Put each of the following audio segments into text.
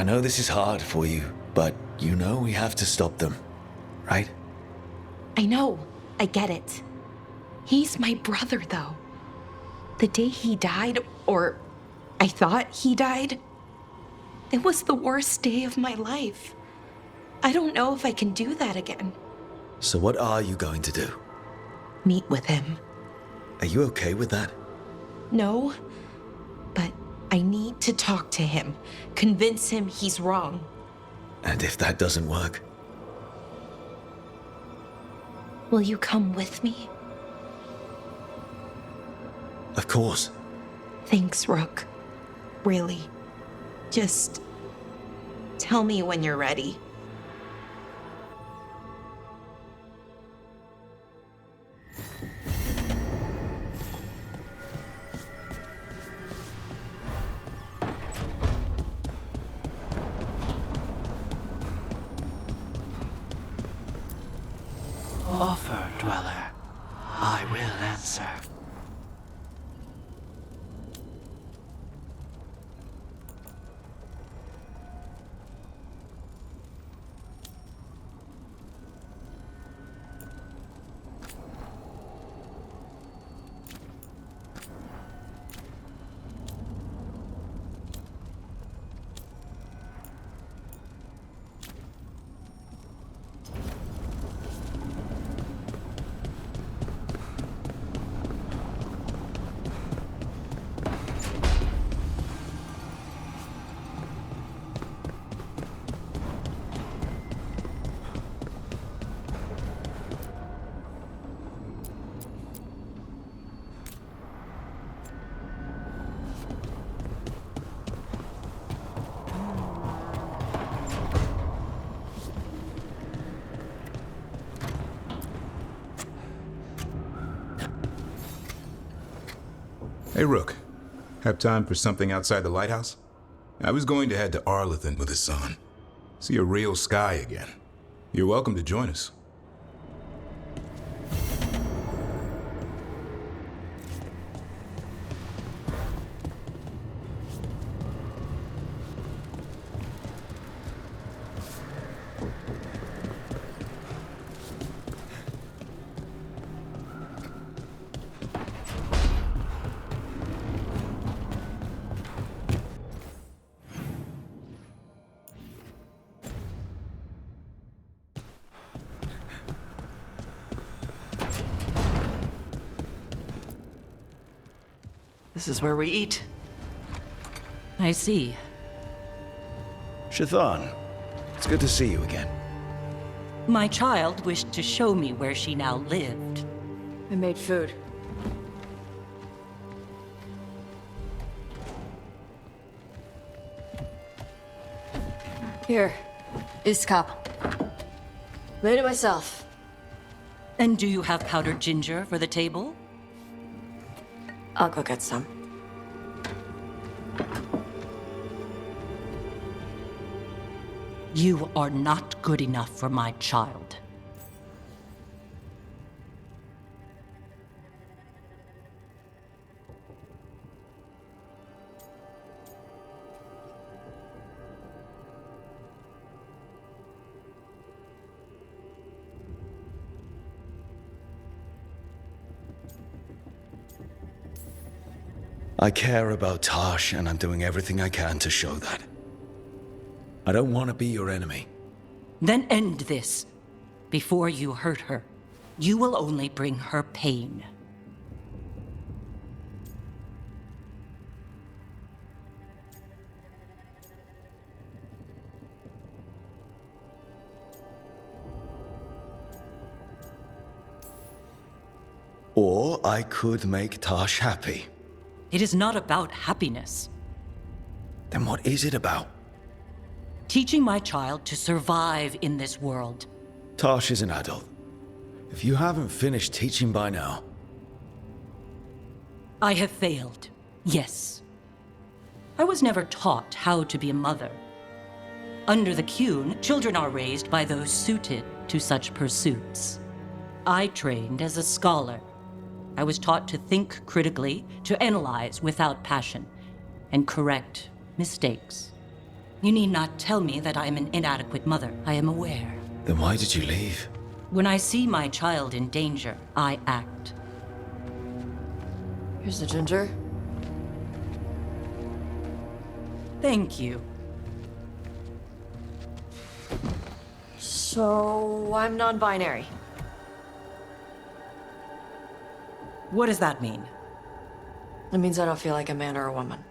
I know this is hard for you, but you know we have to stop them, right? I know. I get it. He's my brother, though. The day he died, or I thought he died, it was the worst day of my life. I don't know if I can do that again. So what are you going to do? Meet with him. Are you okay with that? No, but I need to talk to him, convince him he's wrong. And if that doesn't work? Will you come with me? Of course. Thanks, Rook. Really. Just tell me when you're ready. Offer, Dweller. I will answer. Hey, Rook. Have time for something outside the lighthouse? I was going to head to Arlithan with Hassan. See a real sky again. You're welcome to join us. This is where we eat. I see. Shathan, it's good to see you again. My child wished to show me where she now lived. I made food. Here, Iskap. Made it myself. And do you have powdered ginger for the table? I'll go get some. You are not good enough for my child. I care about Tosh, and I'm doing everything I can to show that. I don't want to be your enemy. Then end this before you hurt her. You will only bring her pain. Or I could make Tosh happy. It is not about happiness. Then what is it about? Teaching my child to survive in this world. Tosh is an adult. If you haven't finished teaching by now... I have failed, yes. I was never taught how to be a mother. Under the Qun, children are raised by those suited to such pursuits. I trained as a scholar. I was taught to think critically, to analyze without passion, and correct mistakes. You need not tell me that I am an inadequate mother. I am aware. Then why did you leave? When I see my child in danger, I act. Here's the ginger. Thank you. So, I'm non-binary. What does that mean? It means I don't feel like a man or a woman.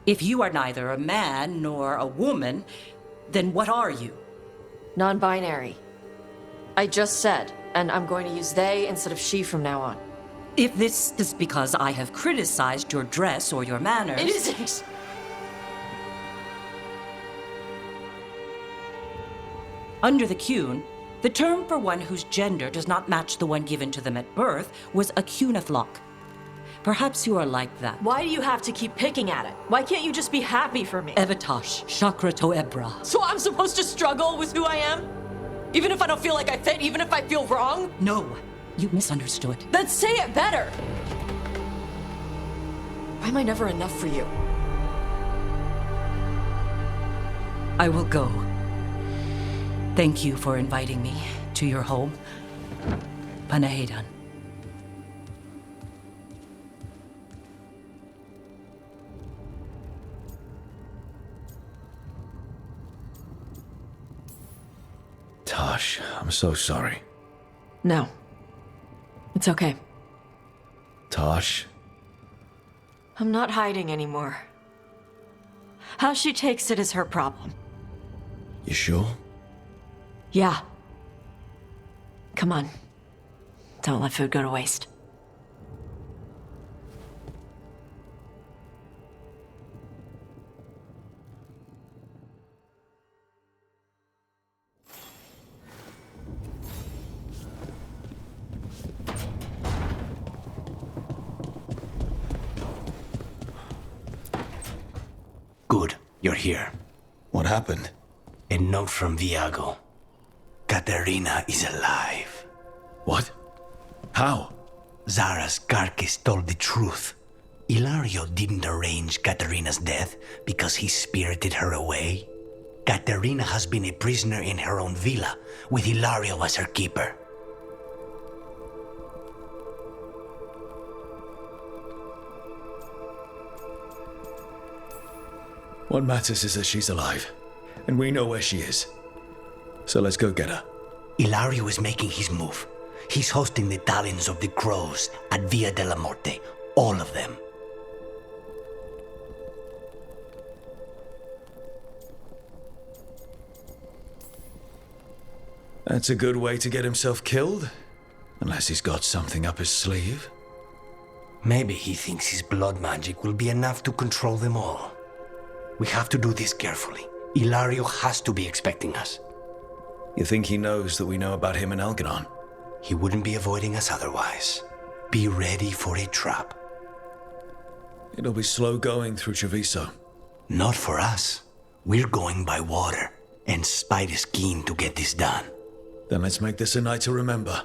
If you are neither a man nor a woman, then what are you? Non-binary. I just said, and I'm going to use they instead of she from now on. If this is because I have criticized your dress or your manners... It isn't! Under the Cune, the term for one whose gender does not match the one given to them at birth was a cunithlock. Perhaps you are like that. Why do you have to keep picking at it? Why can't you just be happy for me? Evatash, Chakra Toebra. So I'm supposed to struggle with who I am? Even if I don't feel like I fit, even if I feel wrong? No, you misunderstood. Then say it better! Why am I never enough for you? I will go. Thank you for inviting me to your home. Panahedan. Tosh, I'm so sorry. No. It's okay. Tosh, I'm not hiding anymore. How she takes it is her problem. you sure? Yeah. Come on. Don't let food go to waste. Good, you're here. What happened? A note from Viago. Katerina is alive. What? How? Zara's Karkis told the truth. Ilario didn't arrange Katerina's death because he spirited her away. Katerina has been a prisoner in her own villa, with Ilario as her keeper. What matters is that she's alive, and we know where she is. So let's go get her. Ilario is making his move. He's hosting the talons of the crows at Via della Morte. All of them. That's a good way to get himself killed. Unless he's got something up his sleeve. Maybe he thinks his blood magic will be enough to control them all. We have to do this carefully. Ilario has to be expecting us. You think he knows that we know about him and Algernon? He wouldn't be avoiding us otherwise. Be ready for a trap. It'll be slow going through Treviso. Not for us. We're going by water, and Spite is keen to get this done. Then let's make this a night to remember.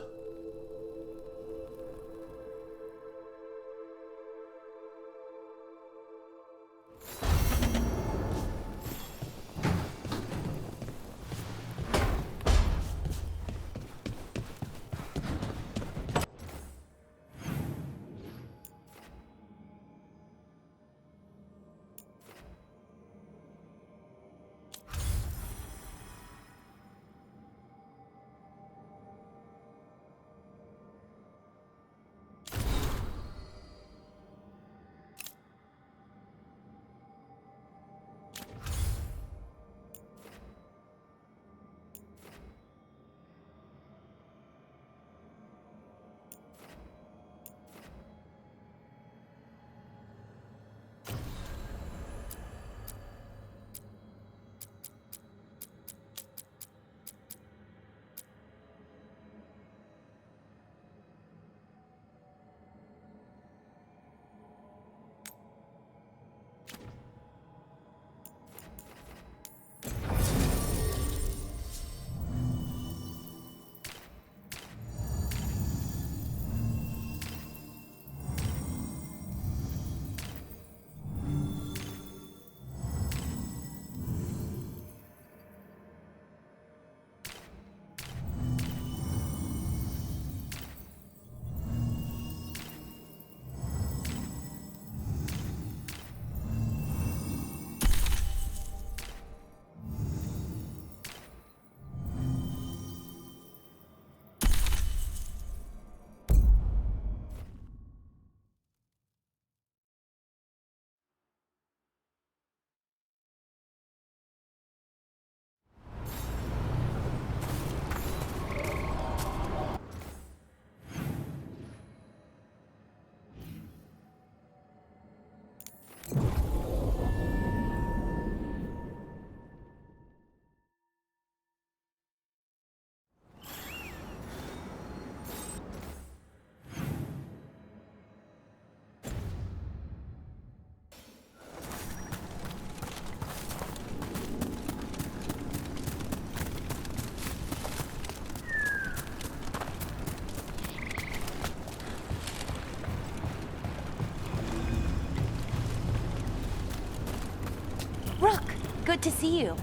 Good to see you.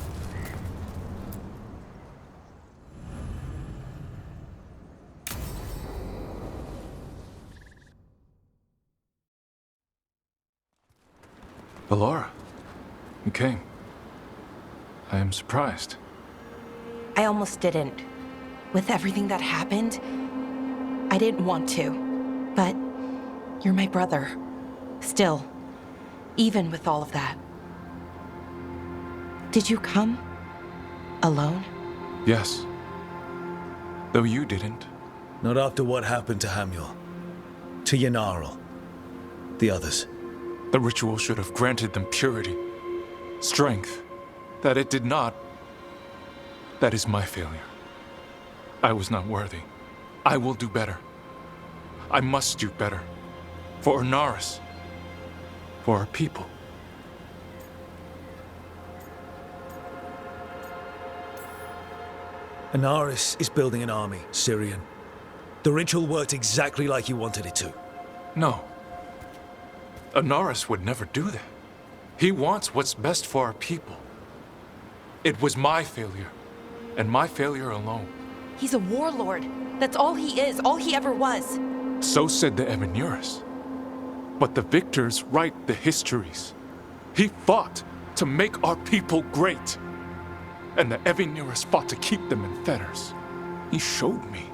Ballora, you came. I am surprised. I almost didn't. With everything that happened, I didn't want to. But you're my brother. Still, even with all of that. Did you come? Alone? Yes. Though you didn't. Not after what happened to Hamuel. To Yanarl. The others. The ritual should have granted them purity, strength. That it did not. That is my failure. I was not worthy. I will do better. I must do better. For Ernaris. For our people. Anaris is building an army, Syrian. The ritual worked exactly like you wanted it to. No. Ernaris would never do that. He wants what's best for our people. It was my failure, and my failure alone. He's a warlord. That's all he is, all he ever was. So said the Evanuris. But the victors write the histories. He fought to make our people great. And the Evanuris fought to keep them in fetters. He showed me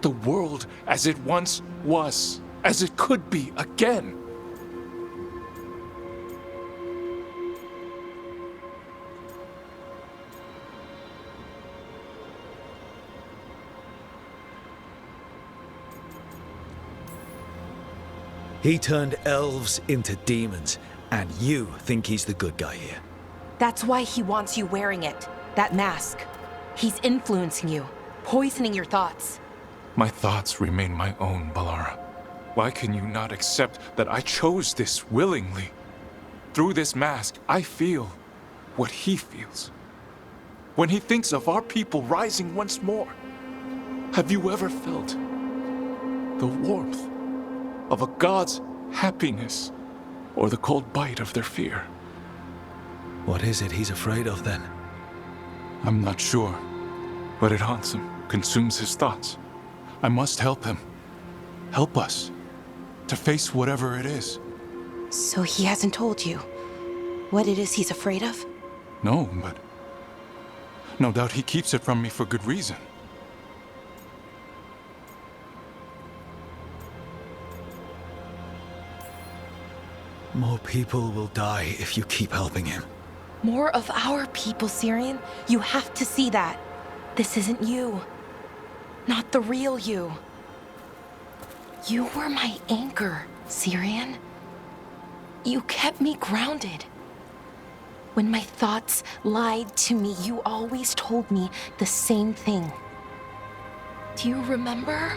the world as it once was, as it could be again. He turned elves into demons, and you think he's the good guy here. That's why he wants you wearing it. That mask. He's influencing you, poisoning your thoughts. My thoughts remain my own, Ballora. Why can you not accept that I chose this willingly? Through this mask, I feel what he feels. When he thinks of our people rising once more, have you ever felt the warmth of a god's happiness or the cold bite of their fear? What is it he's afraid of then? I'm not sure, but it haunts him, consumes his thoughts. I must help him. Help us to face whatever it is. So he hasn't told you what it is he's afraid of? No, but no doubt he keeps it from me for good reason. More people will die if you keep helping him. More of our people, Syrian. You have to see that. This isn't you. Not the real you. You were my anchor, Syrian. You kept me grounded. When my thoughts lied to me, you always told me the same thing. Do you remember?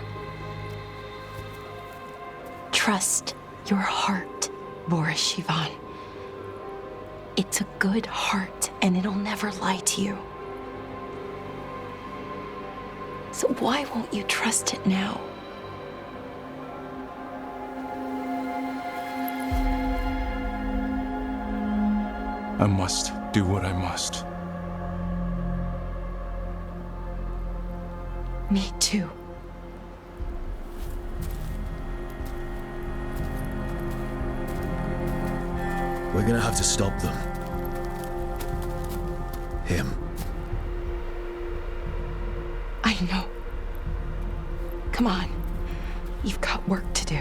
Trust your heart, Boris Shivan. It's a good heart, and it'll never lie to you. So why won't you trust it now? I must do what I must. Me too. We're gonna have to stop them. Him. I know. Come on. You've got work to do.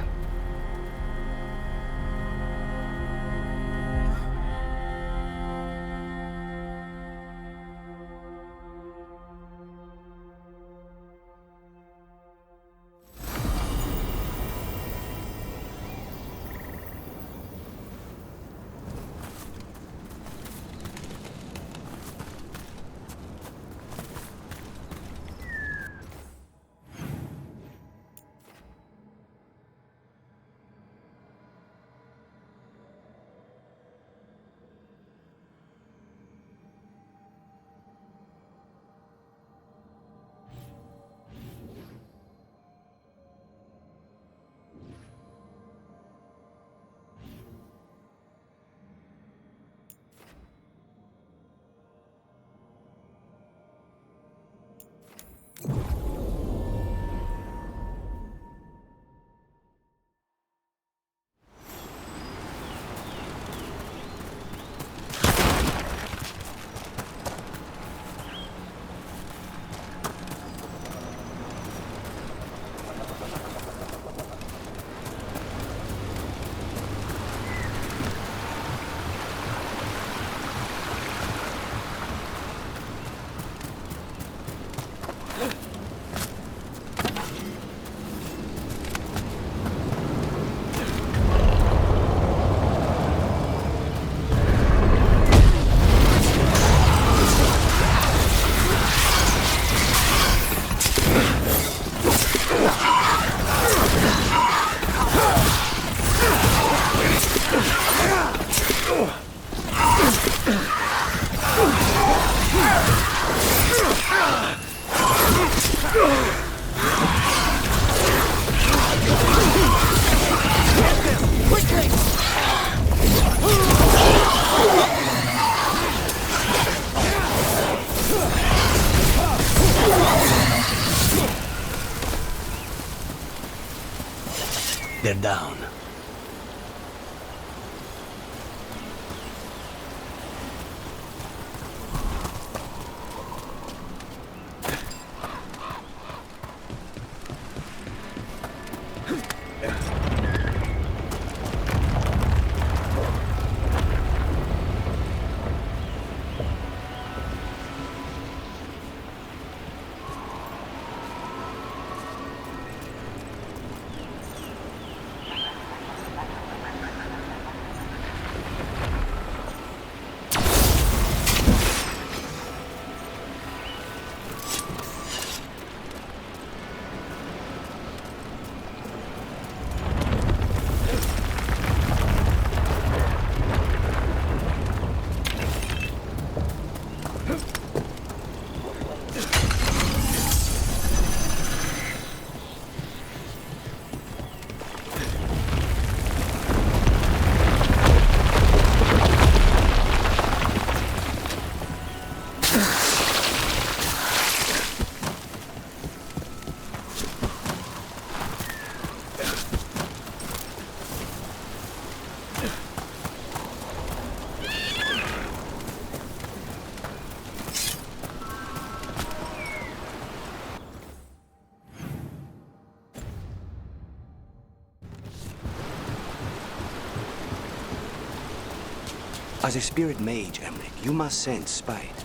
As a spirit mage, Emmerich, you must sense spite.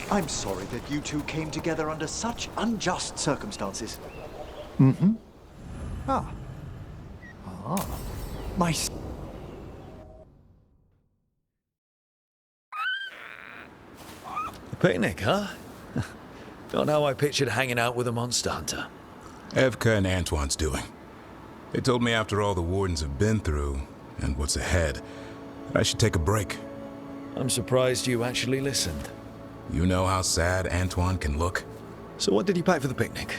I'm sorry that you two came together under such unjust circumstances. Ah. My... A picnic, huh? Not how I pictured hanging out with a monster hunter. Evka and Antoine's doing. They told me after all the Wardens have been through, and what's ahead, that I should take a break. I'm surprised you actually listened. You know how sad Antoine can look? So what did you pack for the picnic?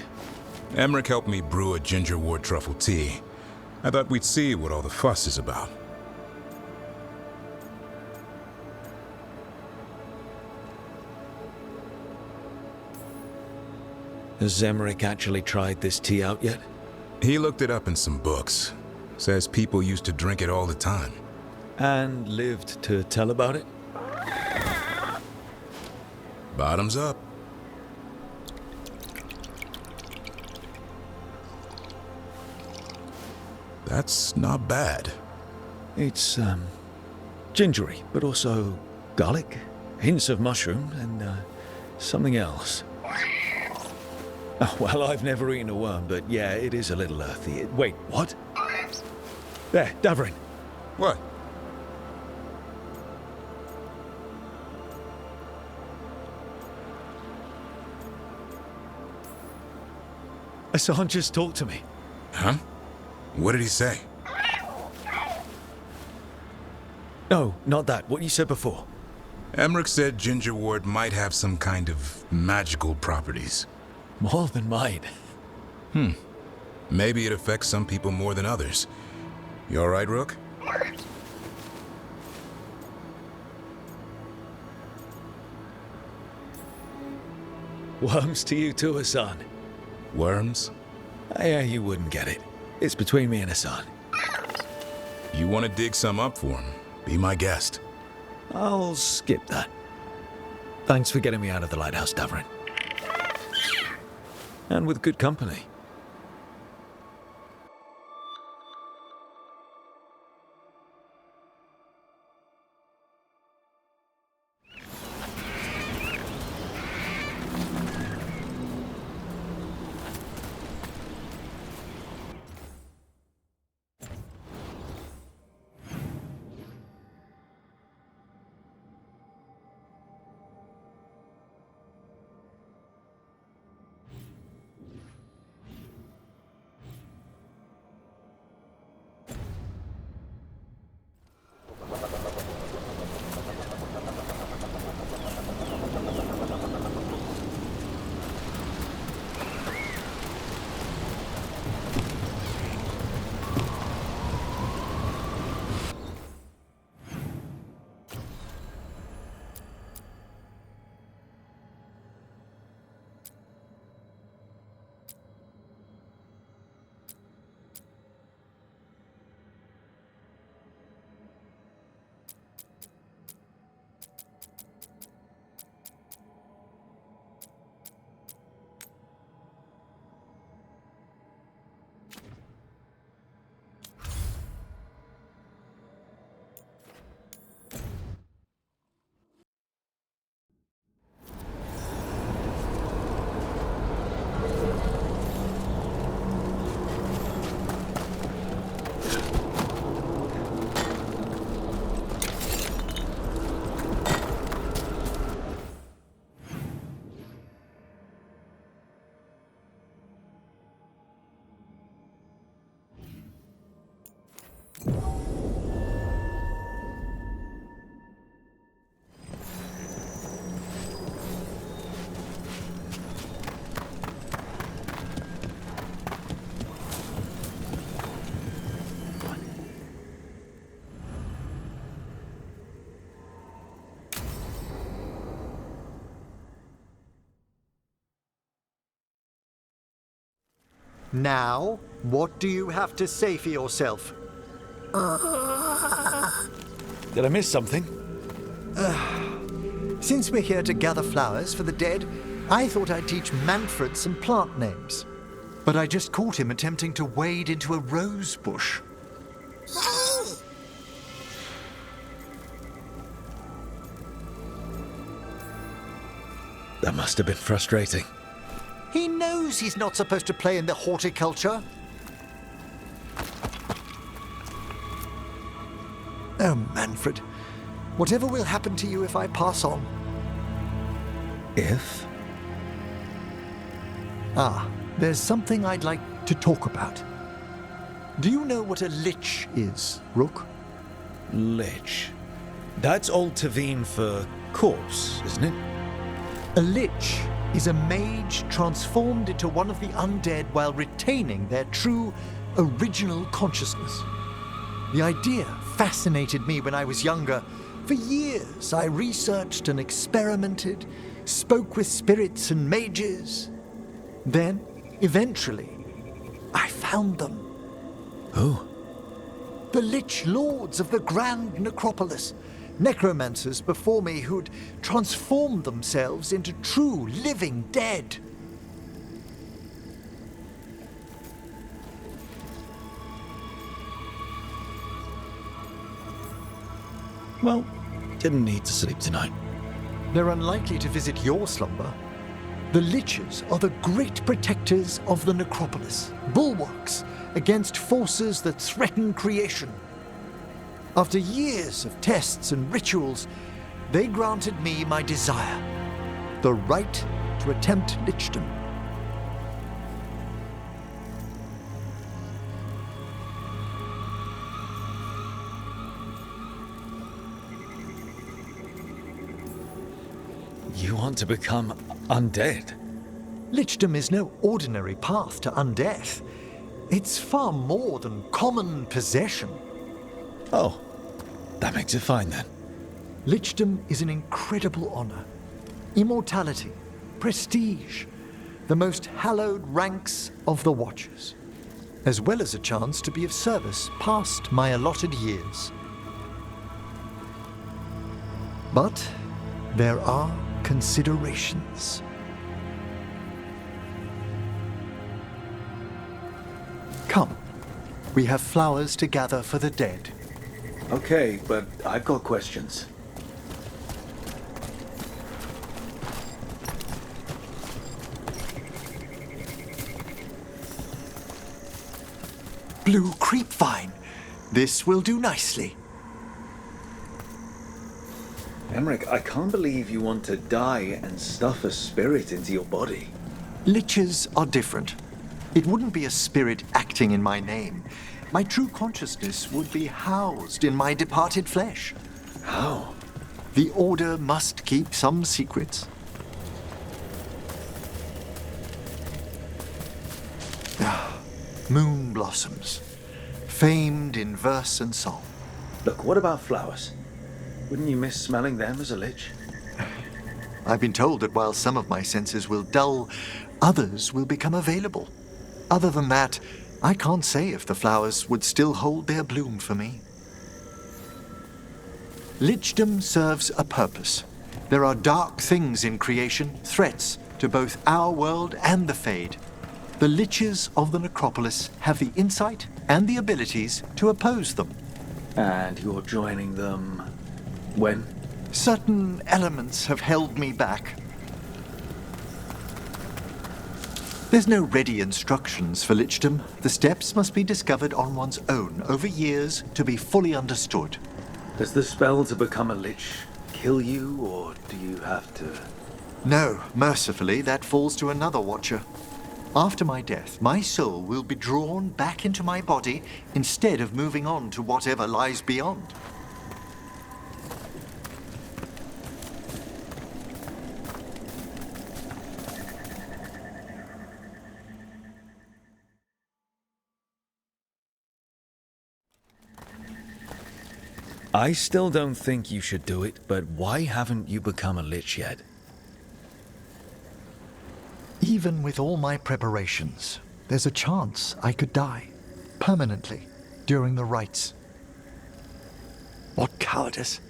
Emmerich helped me brew a ginger wort truffle tea. I thought we'd see what all the fuss is about. Has Emmerich actually tried this tea out yet? He looked it up in some books. Says people used to drink it all the time. And lived to tell about it? Bottoms up. That's not bad. It's, gingery, but also garlic, hints of mushroom, and, something else. Oh, well, I've never eaten a worm, but yeah, it is a little earthy. Wait, what? There, Davrin. What? Hassan just talked to me. Huh? What did he say? No, not that. What you said before. Emmerich said ginger wort might have some kind of magical properties. More than mine. Maybe it affects some people more than others. You all right, Rook? Worms to you too, Hassan. Worms? Yeah, you wouldn't get it. It's between me and Hassan. You want to dig some up for him? Be my guest. I'll skip that. Thanks for getting me out of the lighthouse, Davrin. And with good company. Now, what do you have to say for yourself? Did I miss something? Since we're here to gather flowers for the dead, I thought I'd teach Manfred some plant names. But I just caught him attempting to wade into a rose bush. That must have been frustrating. He knows he's not supposed to play in the horticulture. Oh, Manfred. Whatever will happen to you if I pass on? If? Ah, there's something I'd like to talk about. Do you know what a lich is, Rook? Lich. That's Old Tavine for corpse, isn't it? A lich is a mage transformed into one of the undead while retaining their true, original consciousness. The idea fascinated me when I was younger. For years, I researched and experimented, spoke with spirits and mages. Then, eventually, I found them. Who? The Lich Lords of the Grand Necropolis. Necromancers before me who'd transformed themselves into true living dead. Well, didn't need to sleep tonight. They're unlikely to visit your slumber. The Liches are the great protectors of the necropolis, bulwarks against forces that threaten creation. After years of tests and rituals, they granted me my desire, the right to attempt lichdom. You want to become undead? Lichdom is no ordinary path to undeath. It's far more than common possession. Oh, that makes it fine then. Lichdom is an incredible honor. Immortality, prestige, the most hallowed ranks of the Watchers, as well as a chance to be of service past my allotted years. But there are considerations. Come, we have flowers to gather for the dead. Okay, but I've got questions. Blue creepvine. This will do nicely. Emmerich, I can't believe you want to die and stuff a spirit into your body. Liches are different. It wouldn't be a spirit acting in my name. My true consciousness would be housed in my departed flesh. How? The Order must keep some secrets. Moon blossoms, famed in verse and song. Look, what about flowers? Wouldn't you miss smelling them as a lich? I've been told that while some of my senses will dull, others will become available. Other than that, I can't say if the flowers would still hold their bloom for me. Lichdom serves a purpose. There are dark things in creation, threats to both our world and the Fade. The Liches of the Necropolis have the insight and the abilities to oppose them. And you're joining them when? Certain elements have held me back. There's no ready instructions for lichdom. The steps must be discovered on one's own over years to be fully understood. Does the spell to become a lich kill you, or do you have to? No, mercifully, that falls to another watcher. After my death, my soul will be drawn back into my body instead of moving on to whatever lies beyond. I still don't think you should do it, but why haven't you become a lich yet? Even with all my preparations, there's a chance I could die permanently during the rites. What cowardice!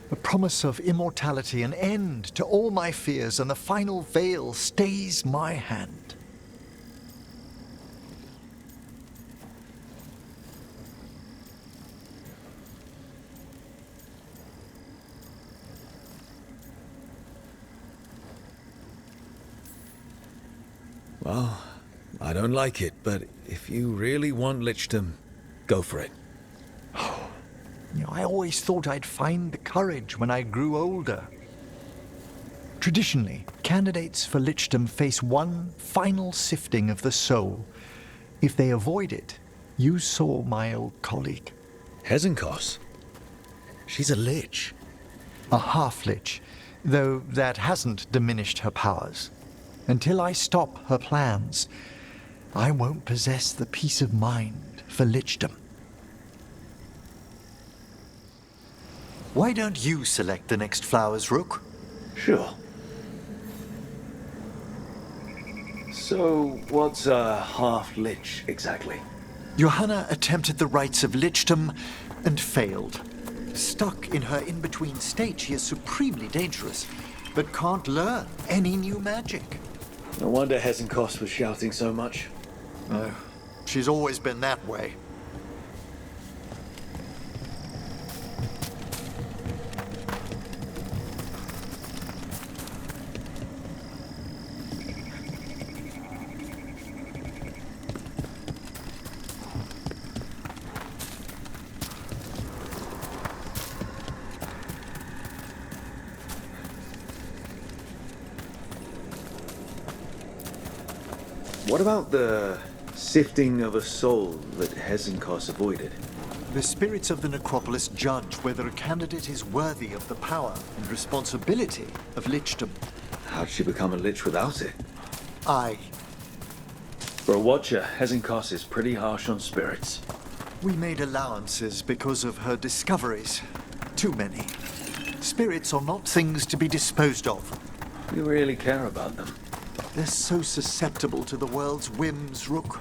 A promise of immortality, an end to all my fears, and the final veil stays my hand. Well, I don't like it, but if you really want Lichdom, go for it. I always thought I'd find the courage when I grew older. Traditionally, candidates for Lichdom face one final sifting of the soul. If they avoid it, you saw my old colleague. Hezenkos? She's a lich. A half-lich, though that hasn't diminished her powers. Until I stop her plans, I won't possess the peace of mind for Lichdom. Why don't you select the next flowers, Rook? Sure. So, what's a half-lich exactly? Johanna attempted the rites of Lichdom and failed. Stuck in her in-between state, she is supremely dangerous, but can't learn any new magic. No wonder Hezenkos was shouting so much. No, she's always been that way. What about the sifting of a soul that Hezenkos avoided? The spirits of the necropolis judge whether a candidate is worthy of the power and responsibility of Lichdom. How'd she become a lich without it? For a watcher, Hezenkos is pretty harsh on spirits. We made allowances because of her discoveries. Too many. Spirits are not things to be disposed of. You really care about them. They're so susceptible to the world's whims, Rook.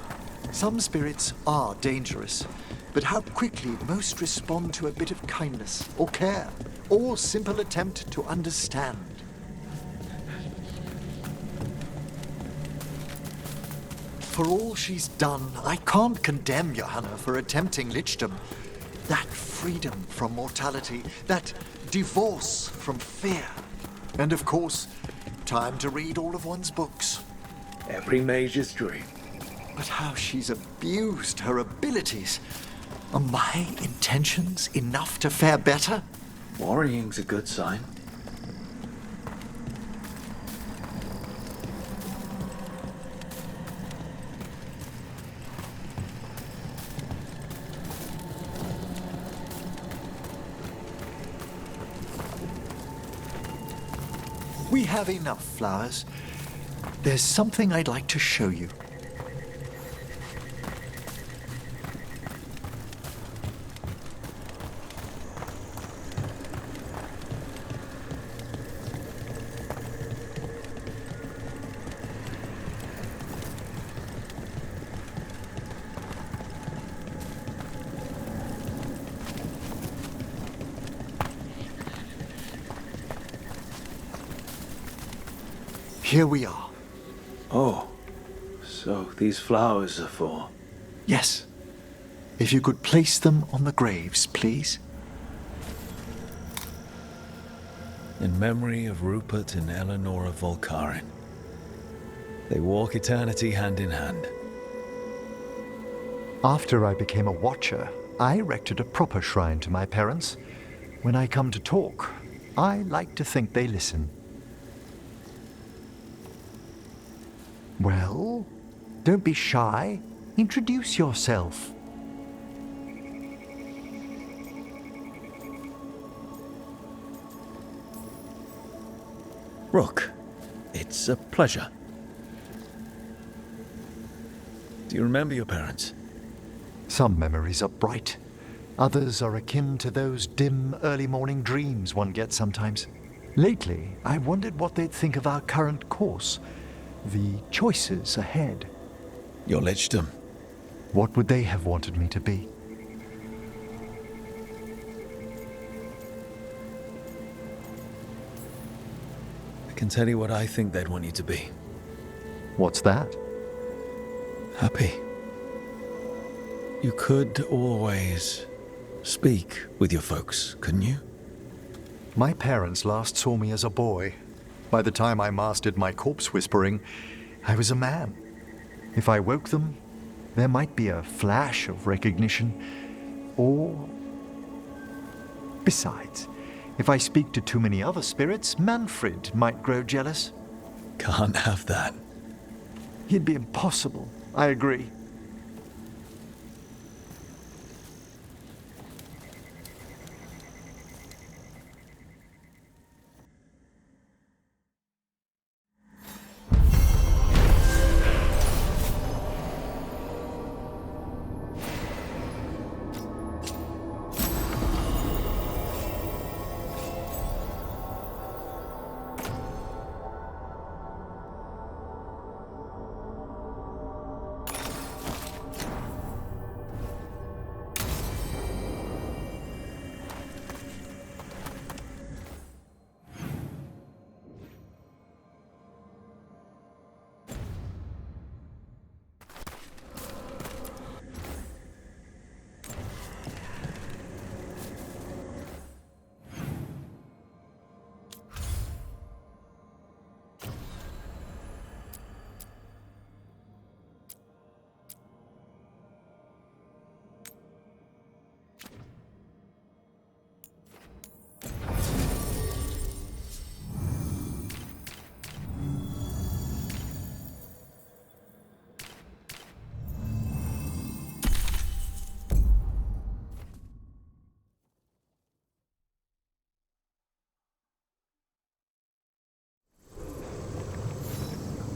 Some spirits are dangerous, but how quickly most respond to a bit of kindness, or care, or simple attempt to understand. For all she's done, I can't condemn Johanna for attempting Lichdom. That freedom from mortality, that divorce from fear, and of course, time to read all of one's books. Every mage's dream. But how she's abused her abilities. Are my intentions enough to fare better? Worrying's a good sign. We have enough flowers. There's something I'd like to show you. Here we are. Oh, so these flowers are for... Yes. If you could place them on the graves, please. In memory of Rupert and Eleanor of Volkaren. They walk eternity hand in hand. After I became a watcher, I erected a proper shrine to my parents. When I come to talk, I like to think they listen. Well, don't be shy. Introduce yourself. Rook, it's a pleasure. Do you remember your parents? Some memories are bright. Others are akin to those dim early morning dreams one gets sometimes. Lately, I wondered what they'd think of our current course. The choices ahead. Your lichdom. What would they have wanted me to be? I can tell you what I think they'd want you to be. What's that? Happy. You could always speak with your folks, couldn't you? My parents last saw me as a boy. By the time I mastered my corpse whispering, I was a man. If I woke them, there might be a flash of recognition, or... Besides, if I speak to too many other spirits, Manfred might grow jealous. Can't have that. He'd be impossible, I agree.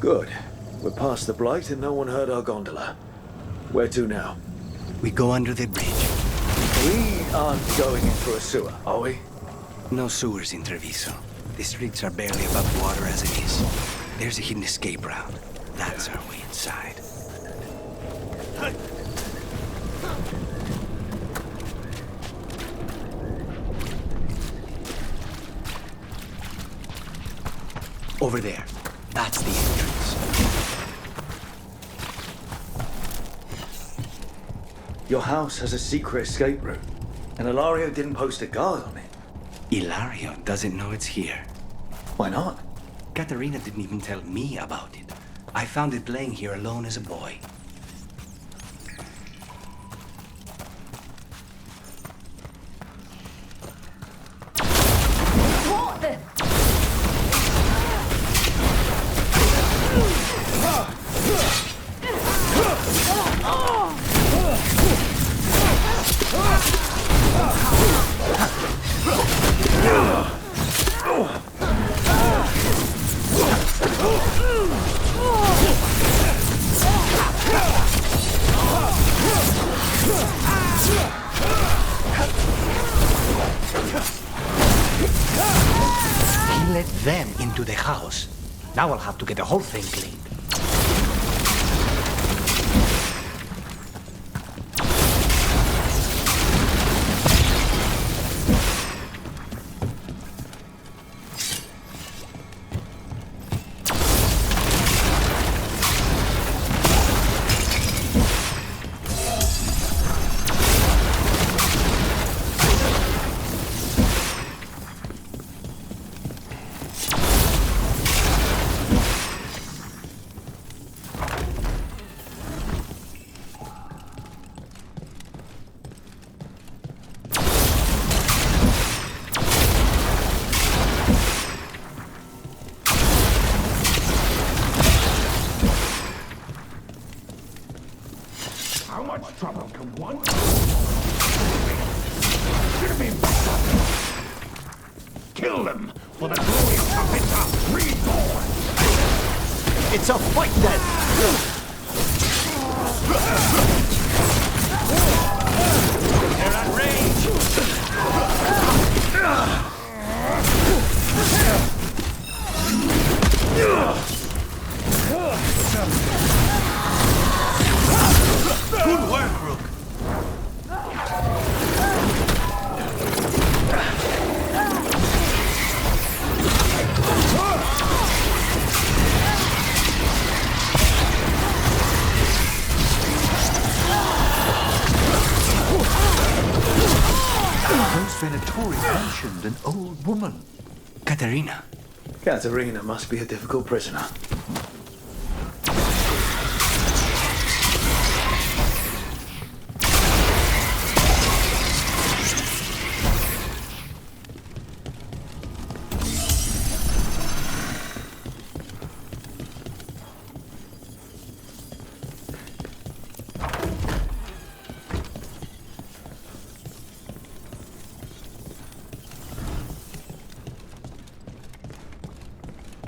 Good. We're past the blight and no one heard our gondola. Where to now? We go under the bridge. We aren't going in for a sewer, are we? No sewers in Treviso. The streets are barely above water as it is. There's a hidden escape route. That's our way inside. Over there. That's the entrance. Your house has a secret escape route, and Ilario didn't post a guard on it. Ilario doesn't know it's here. Why not? Katerina didn't even tell me about it. I found it playing here alone as a boy. He let them into the house. Now I'll have to get the whole thing cleaned. How much trouble can one Give me Kill them for the glory of Capita reborn! It's a fight then! They're at range! Good work, Rook. Those Venatori mentioned an old woman. Katerina. Katerina must be a difficult prisoner.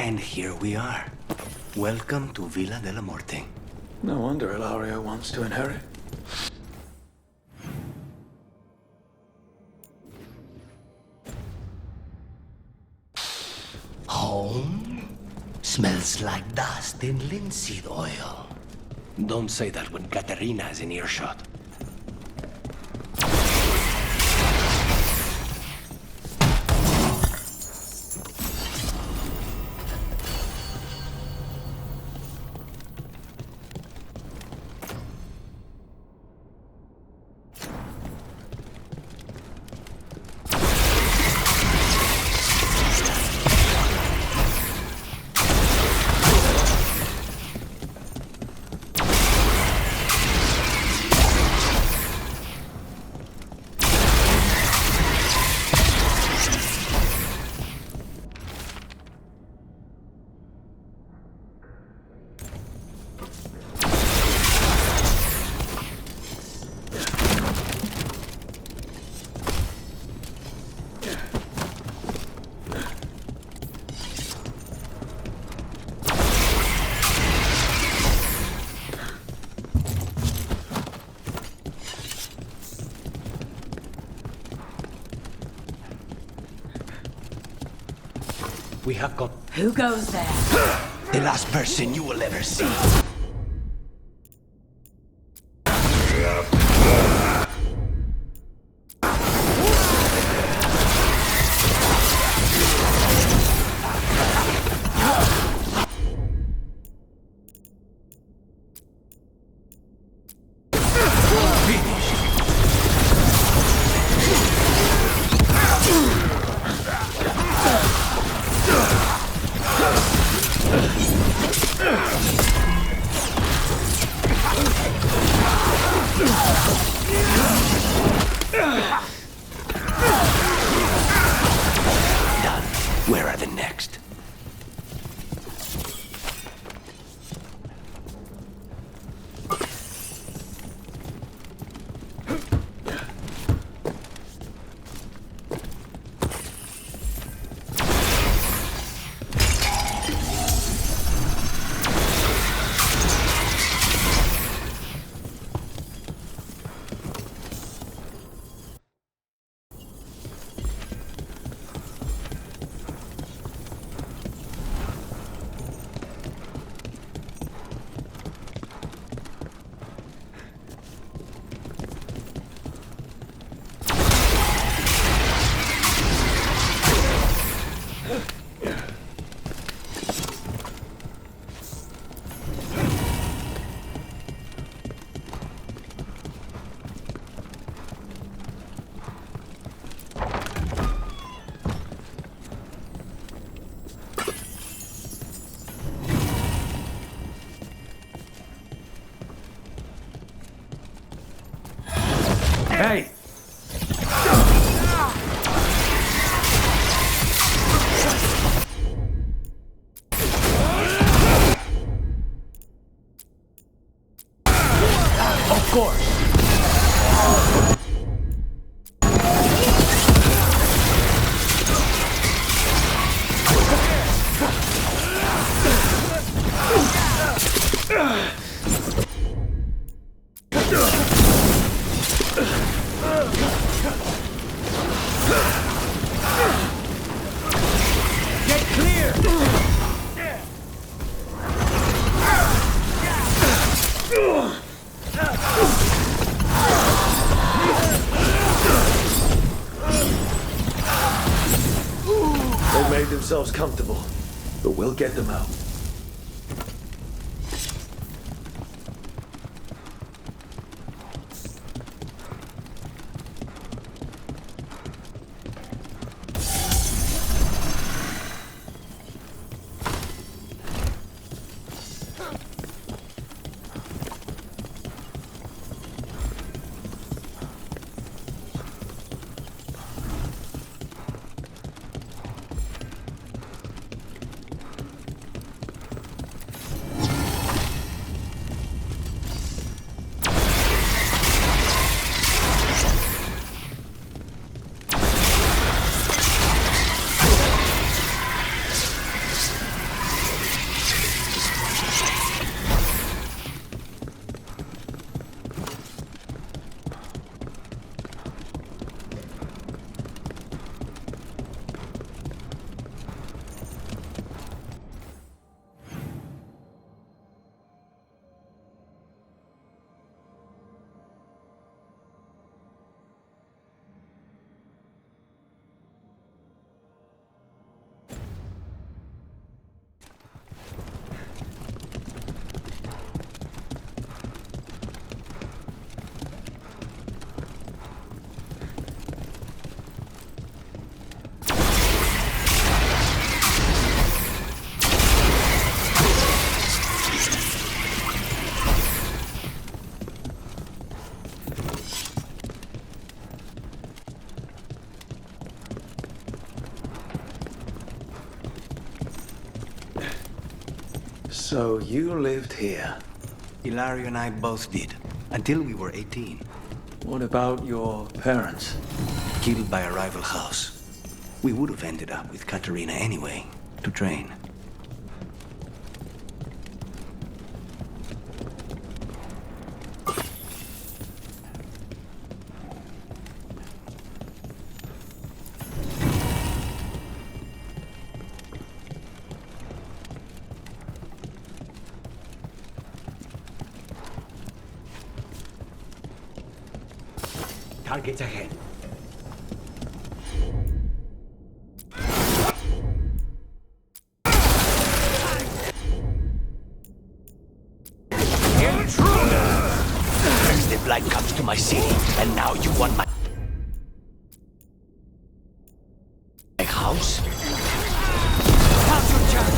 And here we are. Welcome to Villa de la Muerte. No wonder Ilario wants to inherit. Home? Smells like dust and linseed oil. Don't say that when Katerina is in earshot. We have got Who goes there? the last person you will ever see. Done. Where are the next? Hey! Of course. Get clear! They've made themselves comfortable, but we'll get them out. So you lived here. Ilario and I both did, until we were 18. What about your parents? Killed by a rival house. We would have ended up with Katerina anyway, to train. Targets ahead. First the blight comes to my city, and now you want my house? How's your chance?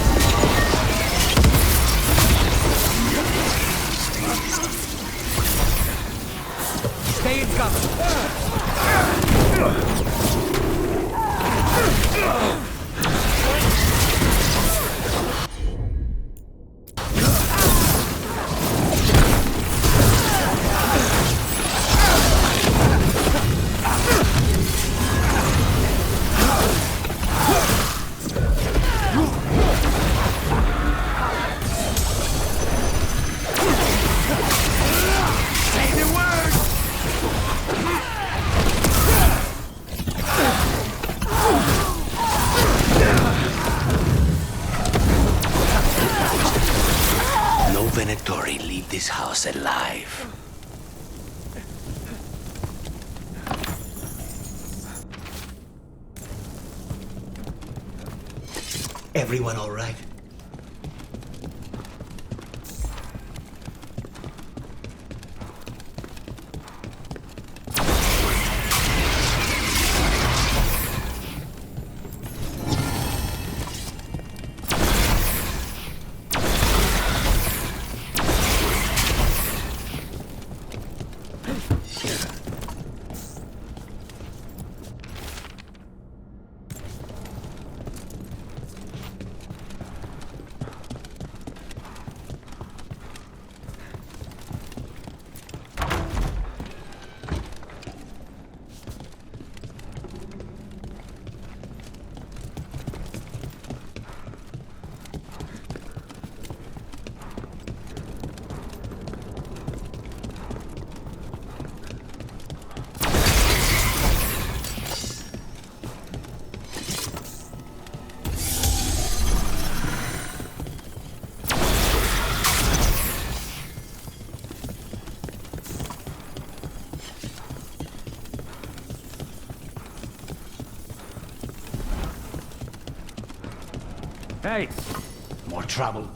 Stay in cover. Say the word! No Venatori leave this house alive. Everyone all right? Hey! More trouble.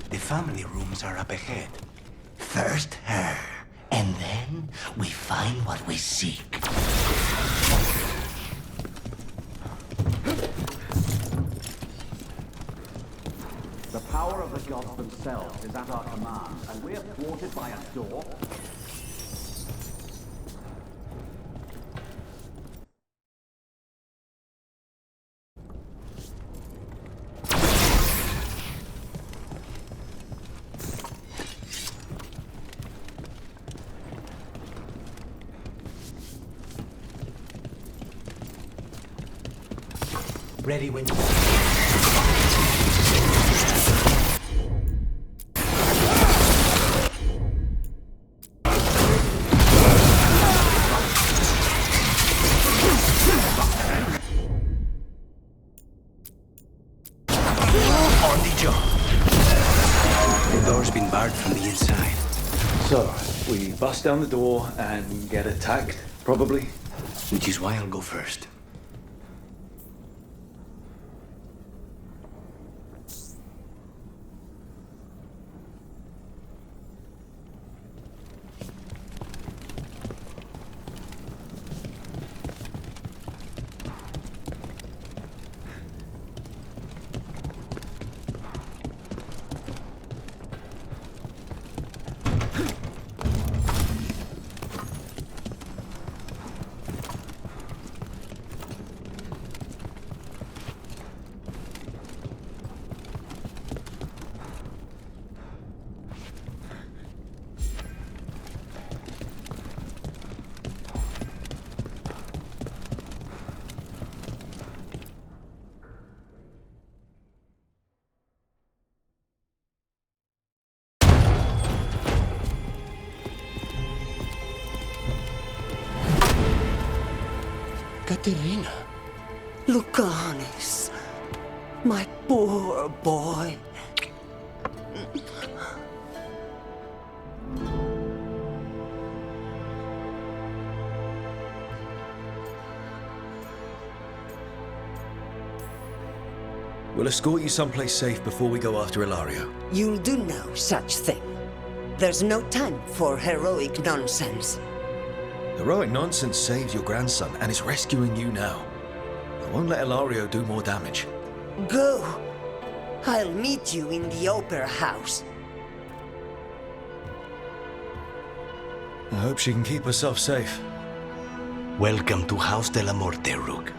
The family rooms are up ahead. First her, and then we find what we seek. The power of the gods themselves is at our command, and we're thwarted by a door? Ready when you... On the job. The door's been barred from the inside. So, we bust down the door and get attacked, probably. Which is why I'll go first. Caterina. Lucanis. My poor boy. We'll escort you someplace safe before we go after Ilario. You'll do no such thing. There's no time for heroic nonsense. Heroic nonsense saved your grandson and is rescuing you now. I won't let Ilario do more damage. Go. I'll meet you in the opera house. I hope she can keep herself safe. Welcome to House de la Morte, Rook.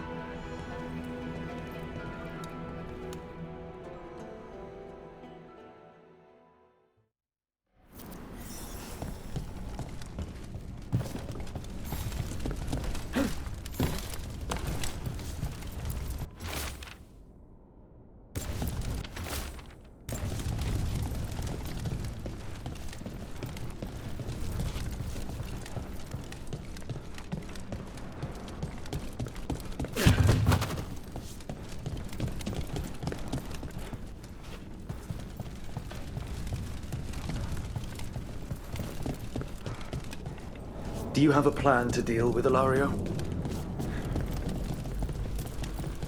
Do you have a plan to deal with Ilario?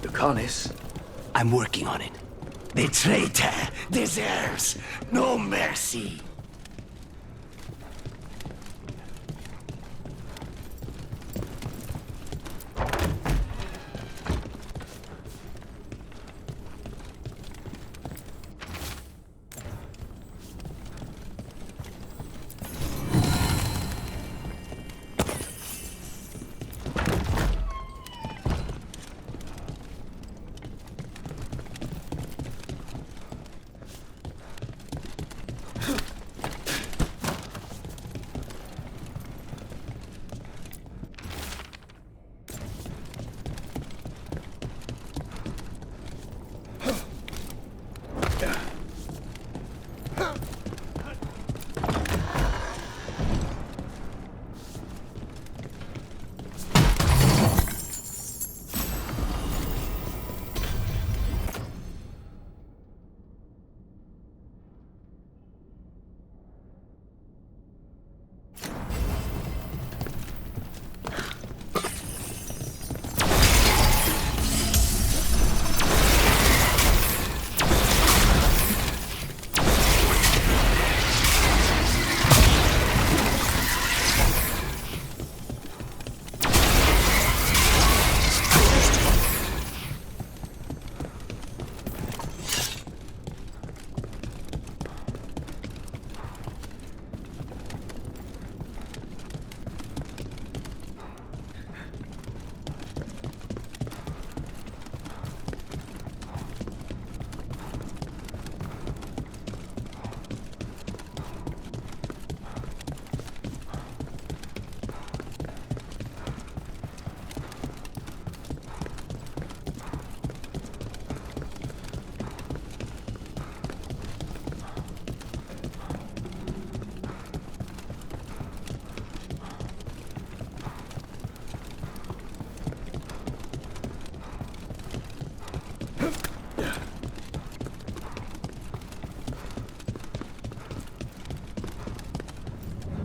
Lucanis? I'm working on it. The traitor deserves no mercy.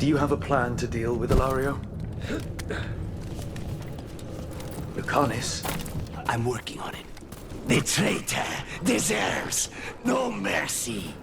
Do you have a plan to deal with Ilario? Lucanis? I'm working on it. The traitor deserves no mercy.